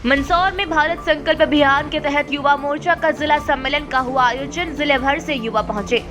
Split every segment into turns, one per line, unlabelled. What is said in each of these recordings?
मंदसौर में भारत संकल्प अभियान के तहत युवा मोर्चा का जिला सम्मेलन का हुआ आयोजन। जिले भर से युवा पहुंचे।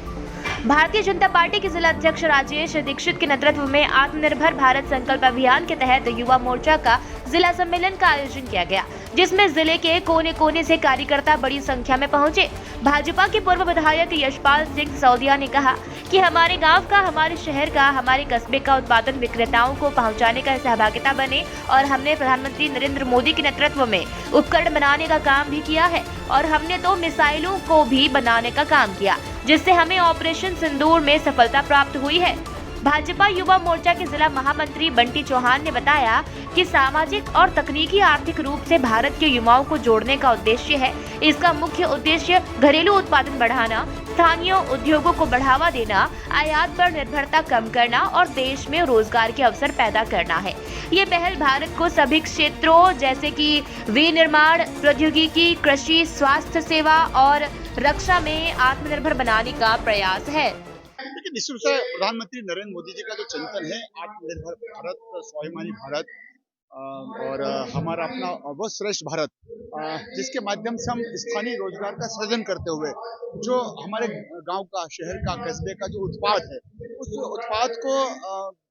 भारतीय जनता पार्टी के जिला अध्यक्ष राजेश दीक्षित के नेतृत्व में आत्मनिर्भर भारत संकल्प अभियान के तहत युवा मोर्चा का जिला सम्मेलन का आयोजन किया गया, जिसमें जिले के कोने कोने से कार्यकर्ता बड़ी संख्या में पहुंचे। भाजपा के पूर्व विधायक यशपाल सिंह सिसोदिया ने कहा कि हमारे गांव का, हमारे शहर का, हमारे कस्बे का उत्पादन विक्रेताओं को पहुंचाने का सहभागिता बने और हमने प्रधानमंत्री नरेंद्र मोदी के नेतृत्व में उपकरण बनाने का काम भी किया है और हमने तो मिसाइलों को भी बनाने का काम किया, जिससे हमें ऑपरेशन सिंदूर में सफलता प्राप्त हुई है। भाजपा युवा मोर्चा के जिला महामंत्री बंटी चौहान ने बताया कि सामाजिक और तकनीकी आर्थिक रूप से भारत के युवाओं को जोड़ने का उद्देश्य है। इसका मुख्य उद्देश्य घरेलू उत्पादन बढ़ाना, स्थानीय उद्योगों को बढ़ावा देना, आयात पर निर्भरता कम करना और देश में रोजगार के अवसर पैदा करना है। ये पहल भारत को सभी क्षेत्रों जैसे कि विनिर्माण, प्रौद्योगिकी, कृषि, स्वास्थ्य सेवा और रक्षा में आत्मनिर्भर बनाने का प्रयास है।
देखिए, निश्चित रूप से प्रधानमंत्री नरेंद्र मोदी जी का जो चिंतन है आत्मनिर्भर भारत, स्वाभिमानी भारत और हमारा अपना सर्वश्रेष्ठ भारत, जिसके माध्यम से हम स्थानीय रोजगार का सृजन करते हुए जो हमारे गांव का, शहर का, कस्बे का जो उत्पाद है, उस उत्पाद को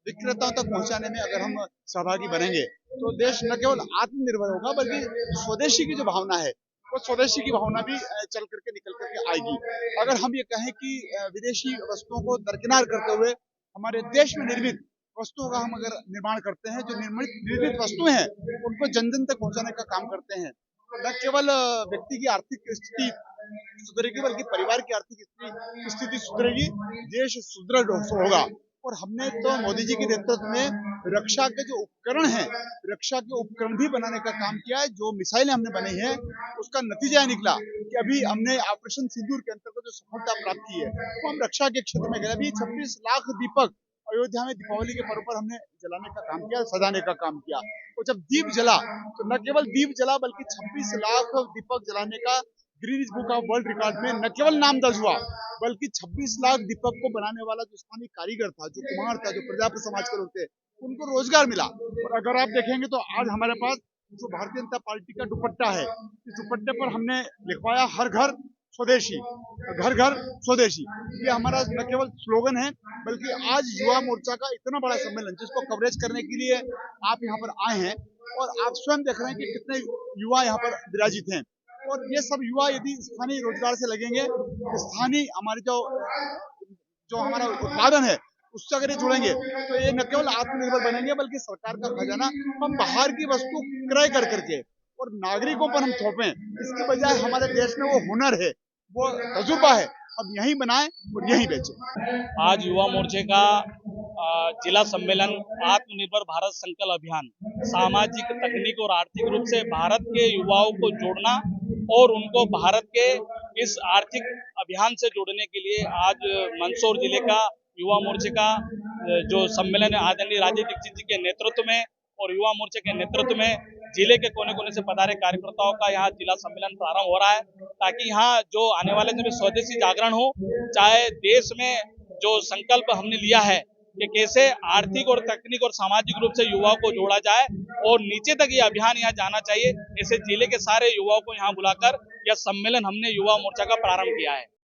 विक्रेताओं तक पहुंचाने में अगर हम सहभागी बनेंगे तो देश न केवल आत्मनिर्भर होगा बल्कि स्वदेशी की जो भावना है वो स्वदेशी की भावना भी चल करके निकल करके आएगी। अगर हम ये कहें कि विदेशी वस्तुओं को दरकिनार करते हुए हमारे देश में निर्मित वस्तुओं का हम अगर निर्माण करते हैं, जो निर्मित वस्तुएं हैं उनको जन जन तक पहुंचाने का काम करते हैं, तो न केवल व्यक्ति की आर्थिक स्थिति सुधरेगी बल्कि परिवार की आर्थिक स्थिति सुधरेगी, देश सुदृढ़ होगा। और हमने तो मोदी जी के नेतृत्व में रक्षा के जो उपकरण हैं, रक्षा के उपकरण भी बनाने का काम किया है। जो मिसाइलें हमने बनाई हैं उसका नतीजा निकला कि अभी हमने ऑपरेशन सिंदूर के अंतर्गत जो सफलता प्राप्त की है वो हम रक्षा के क्षेत्र में गए। अभी 26 लाख दीपक अयोध्या में दीपावली के पर्व पर हमने जलाने का काम किया, सजाने का काम किया। और जब दीप जला तो न केवल दीप जला बल्कि 26 लाख दीपक जलाने का Guinness book of world record में न केवल नाम दर्ज हुआ बल्कि 26 लाख दीपक को बनाने वाला जो स्थानीय कारीगर था, जो कुम्हार था, जो प्रजापति समाज के लोग थे, उनको रोजगार मिला। और अगर आप देखेंगे तो आज हमारे पास जो भारतीय जनता पार्टी का दुपट्टा है, इस दुपट्टे पर हमने लिखवाया हर घर स्वदेशी, घर घर स्वदेशी। ये हमारा न केवल स्लोगन है बल्कि आज युवा मोर्चा का इतना बड़ा सम्मेलन जिसको कवरेज करने के लिए आप यहाँ पर आए हैं और आप स्वयं देख रहे हैं कि कितने युवा यहाँ पर विराजित हैं। और ये सब युवा यदि स्थानीय रोजगार से लगेंगे, स्थानीय हमारे जो हमारा उत्पादन है उससे अगर ये जुड़ेंगे तो ये न केवल आत्मनिर्भर बनेंगे बल्कि सरकार का खजाना हम बाहर की वस्तु क्रय कर करके और नागरिकों पर हम थोपें, इसके बजाय हमारे देश में वो हुनर है, वो तजुर्बा है, हम यहीं बनाएं और यहीं बेचें।
आज युवा मोर्चे का जिला सम्मेलन आत्मनिर्भर भारत संकल्प अभियान सामाजिक, तकनीक और आर्थिक रूप से भारत के युवाओं को जोड़ना और उनको भारत के इस आर्थिक अभियान से जोड़ने के लिए आज मंदसौर जिले का युवा मोर्चे का जो सम्मेलन है आदरणीय राजेश दीक्षित जी के नेतृत्व में और युवा मोर्चे के नेतृत्व में जिले के कोने कोने से पधारे कार्यकर्ताओं का यहाँ जिला सम्मेलन प्रारंभ हो रहा है, ताकि यहाँ जो आने वाले समय स्वदेशी जागरण हो, चाहे देश में जो संकल्प हमने लिया है कि कैसे आर्थिक और तकनीक और सामाजिक रूप से युवाओं को जोड़ा जाए और नीचे तक ये अभियान यहाँ जाना चाहिए, ऐसे जिले के सारे युवाओं को यहाँ बुलाकर यह सम्मेलन हमने युवा मोर्चा का प्रारंभ किया है।